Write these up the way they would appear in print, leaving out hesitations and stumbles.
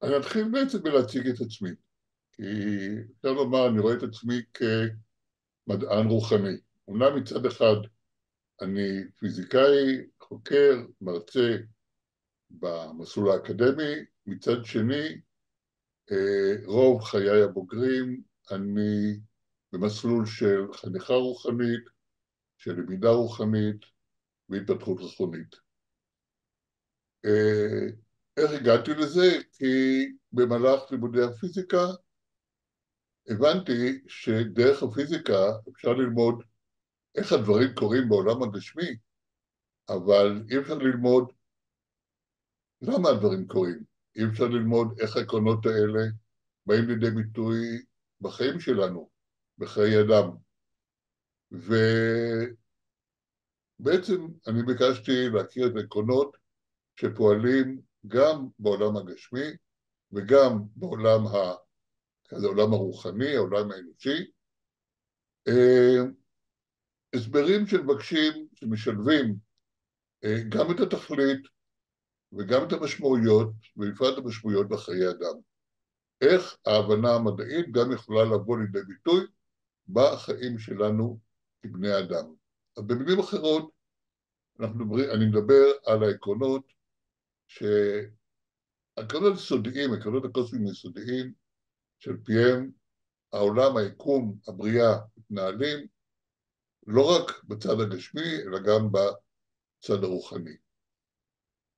אני אתחיל בעצם בלהציג את עצמי, כי אפשר לומר, אני רואה את עצמי כמדען רוחני. אומנם מצד אחד אני פיזיקאי, חוקר, מרצה במסלול האקדמי, מצד שני, רוב חיי הבוגרים אני במסלול של חניכה רוחנית, של למידה רוחנית והתפתחות רוחנית. איך הגעתי לזה? כי במהלך לימודי הפיזיקה הבנתי שדרך הפיזיקה אפשר ללמוד איך הדברים קורים בעולם הגשמי, אבל אי אפשר ללמוד למה הדברים קורים. אי אפשר ללמוד איך העקרונות האלה באים לידי ביטוי בחיים שלנו, בחיי אדם. ובעצם אני ביקשתי להכיר את העקרונות שפועלים גם בעולם הגשמי וגם העולם הרוחני, העולם האנושי. הסברים שמבקשים, שמשלבים גם את התכלית וגם את המשמעויות, ובפרט המשמעויות בחיי אדם. איך ההבנה המדעית גם יכולה לבוא לידי ביטוי בחיים שלנו כבני אדם. אז במילים אחרות, אני מדבר על העקרונות היסודיים, העקרונות הקוסמיים היסודיים, של פיהם העולם, היקום, הבריאה, מתנהלים, לא רק בצד הגשמי, אלא גם בצד הרוחני.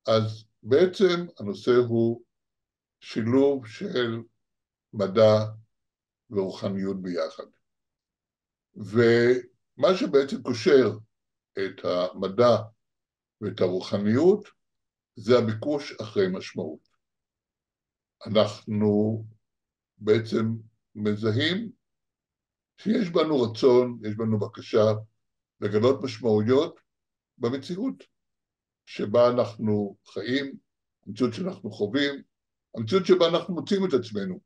אז בעצם הנושא הוא שילוב של מדע ורוחניות ביחד. ומה שבעצם קושר את המדע ואת הרוחניות זה הביקוש אחרי משמעות. אנחנו בעצם מזהים שיש בנו רצון, יש בנו בקשה לגלות משמעויות במציאות שבה אנחנו חיים, המציאות שאנחנו חווים, המציאות שבה אנחנו מוצאים את עצמנו.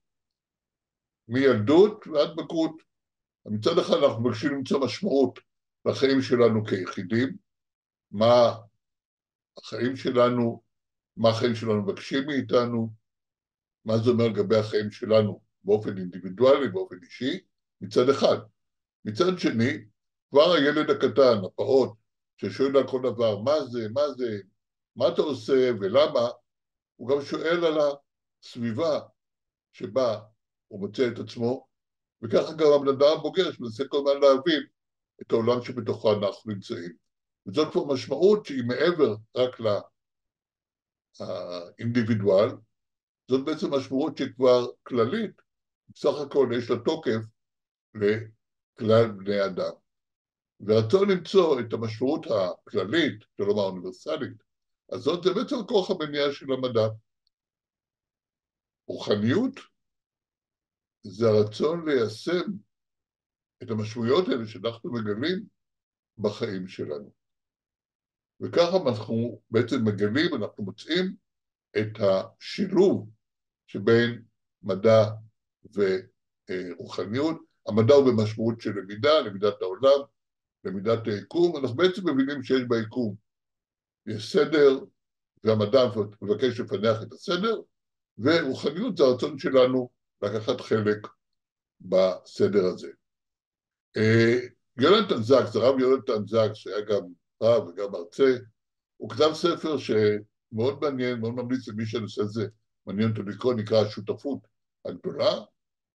מילדות ועד בגרות. מצד אחד אנחנו מבקשים למצוא משמעות לחיים שלנו כיחידים, מה החיים שלנו מבקשים מאיתנו, מה זה אומר לגבי החיים שלנו באופן אינדיבידואלי, באופן אישי, מצד אחד. מצד שני, כבר הילד הקטן, הפעוט, ששואל על כל דבר, מה אתה עושה ולמה, הוא גם שואל על הסביבה שבה הוא מוצא את עצמו, וככה גם הבן אדם הבוגר שמנסה כל הזמן להבין את העולם שבתוכו אנחנו נמצאים. וזאת כבר משמעות שהיא מעבר רק לאינדיבידואל, זאת בעצם משמעות שהיא כבר כללית, בסך הכל יש לה תוקף לכלל בני אדם. ורצון למצוא את המשמעות הכללית, כלומר האוניברסלית, אז זאת זה בעצם הכוח המניע של המדע. רוחניות זה הרצון ליישם את המשמעויות האלה שאנחנו מגלים בחיים שלנו. וככה אנחנו בעצם מגלים, אנחנו מוצאים את השילוב שבין מדע ורוחניות. המדע הוא במשמעות של למידה, למידת העולם, למידת היקום. אנחנו בעצם מבינים שיש ביקום, יש סדר, והמדע מבקש לפענח את הסדר, ורוחניות זה הרצון שלנו לקחת חלק בסדר הזה. יונתן זקס, הרב יונתן זקס, שהיה גם רב וגם מרצה, הוא כתב ספר שמאוד מעניין, מאוד ממליץ למי שהנושא הזה מעניין אותו לקרוא, נקרא השותפות הגדולה,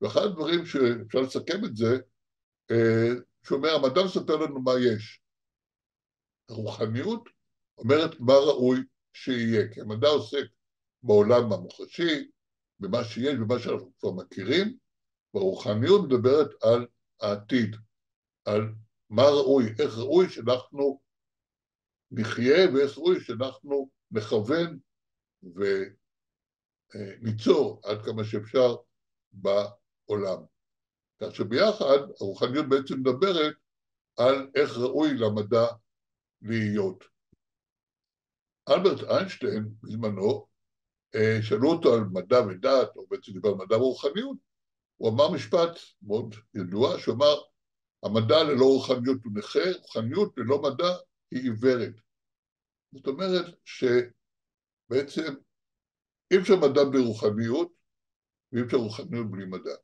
ואחד הדברים שאפשר לסכם את זה, שאומר, המדע מספר לנו מה יש. הרוחניות אומרת מה ראוי שיהיה, כי המדע עוסק בעולם המוחשי, במה שיש, במה שאנחנו כבר מכירים, והרוחניות מדברת על העתיד, על מה ראוי, איך ראוי שאנחנו נחיה, ואיך ראוי שאנחנו נכוון וניצור עד כמה שאפשר בעולם. כך שביחד הרוחניות בעצם מדברת על איך ראוי למדע להיות. אלברט איינשטיין בזמנו, שאלו אותו על מדע ודת, או בעצם דיבר על מדע ורוחניות, הוא אמר משפט מאוד ידוע, שהוא אמר, המדע ללא רוחניות הוא נכה, רוחניות ללא מדע היא עיוורת. זאת אומרת שבעצם אי אפשר מדע בלי רוחניות, ואי אפשר רוחניות בלי מדע.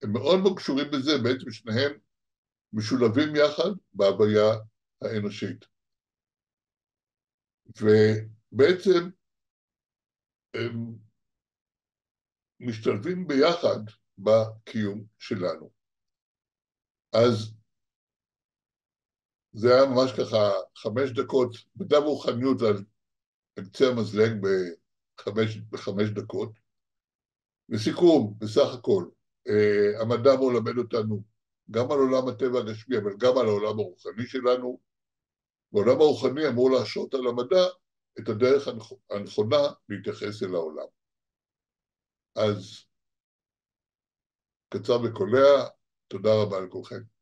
הם מאוד מאוד קשורים בזה, בעצם שניהם משולבים יחד בהוויה האנושית. ובעצם הם משתלבים ביחד בקיום שלנו. אז זה היה ממש ככה 5 דקות, מדע ורוחניות על קצה המזלג בחמש דקות. לסיכום, בסך הכל, המדע אמור ללמד אותנו גם על עולם הטבע הגשמי, אבל גם על העולם הרוחני שלנו, והעולם הרוחני אמור להשרות על המדע את הדרך הנכונה להתייחס אל העולם. אז קצר וקולע, תודה רבה לכולכם.